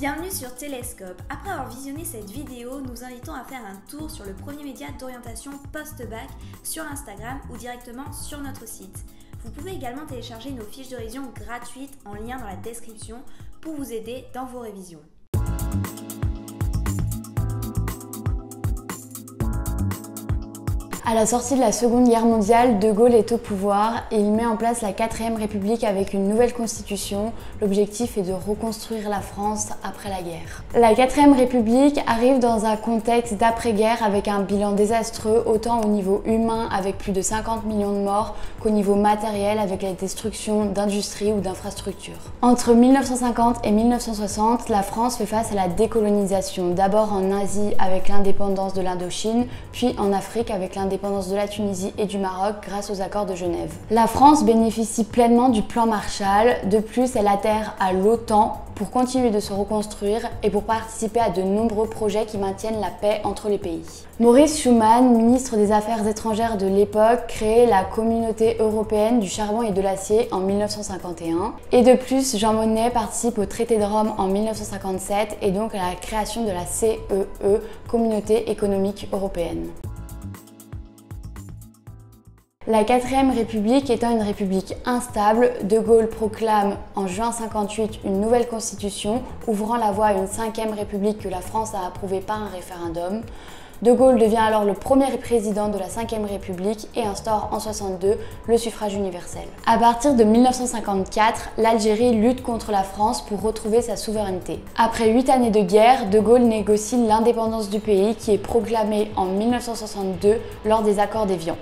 Bienvenue sur Télescope. Après avoir visionné cette vidéo, nous invitons à faire un tour sur le premier média d'orientation post-bac sur Instagram ou directement sur notre site. Vous pouvez également télécharger nos fiches de révision gratuites en lien dans la description pour vous aider dans vos révisions. À la sortie de la Seconde Guerre mondiale, De Gaulle est au pouvoir et il met en place la 4e République avec une nouvelle constitution. L'objectif est de reconstruire la France après la guerre. La 4e République arrive dans un contexte d'après-guerre avec un bilan désastreux autant au niveau humain avec plus de 50 millions de morts qu'au niveau matériel avec la destruction d'industries ou d'infrastructures. Entre 1950 et 1960, la France fait face à la décolonisation, d'abord en Asie avec l'indépendance de l'Indochine, puis en Afrique avec l'indépendance de la Tunisie et du Maroc grâce aux accords de Genève. La France bénéficie pleinement du plan Marshall. De plus, elle adhère à l'OTAN pour continuer de se reconstruire et pour participer à de nombreux projets qui maintiennent la paix entre les pays. Maurice Schuman, ministre des Affaires étrangères de l'époque, crée la Communauté européenne du charbon et de l'acier en 1951. Et de plus, Jean Monnet participe au traité de Rome en 1957 et donc à la création de la CEE, Communauté économique européenne. La 4e République étant une république instable, De Gaulle proclame en juin 1958 une nouvelle constitution ouvrant la voie à une 5e République que la France a approuvée par un référendum. De Gaulle devient alors le premier président de la 5e République et instaure en 1962 le suffrage universel. À partir de 1954, l'Algérie lutte contre la France pour retrouver sa souveraineté. Après 8 années de guerre, De Gaulle négocie l'indépendance du pays qui est proclamée en 1962 lors des accords d'Évian.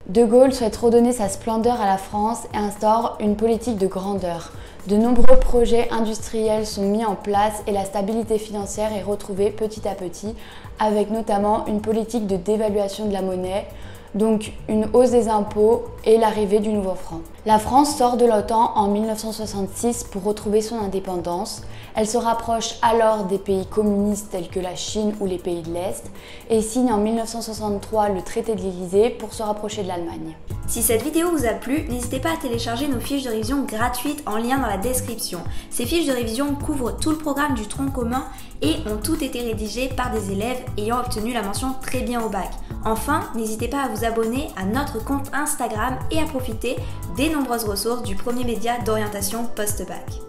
De Gaulle souhaite redonner sa splendeur à la France et instaure une politique de grandeur. De nombreux projets industriels sont mis en place et la stabilité financière est retrouvée petit à petit, avec notamment une politique de dévaluation de la monnaie, donc une hausse des impôts et l'arrivée du nouveau franc. La France sort de l'OTAN en 1966 pour retrouver son indépendance. Elle se rapproche alors des pays communistes tels que la Chine ou les pays de l'Est et signe en 1963 le traité de l'Élysée pour se rapprocher de l'Allemagne. Si cette vidéo vous a plu, n'hésitez pas à télécharger nos fiches de révision gratuites en lien dans la description. Ces fiches de révision couvrent tout le programme du tronc commun et ont toutes été rédigées par des élèves ayant obtenu la mention très bien au bac. Enfin, n'hésitez pas à vous abonner à notre compte Instagram et à profiter des nombreuses ressources du premier média d'orientation post-bac.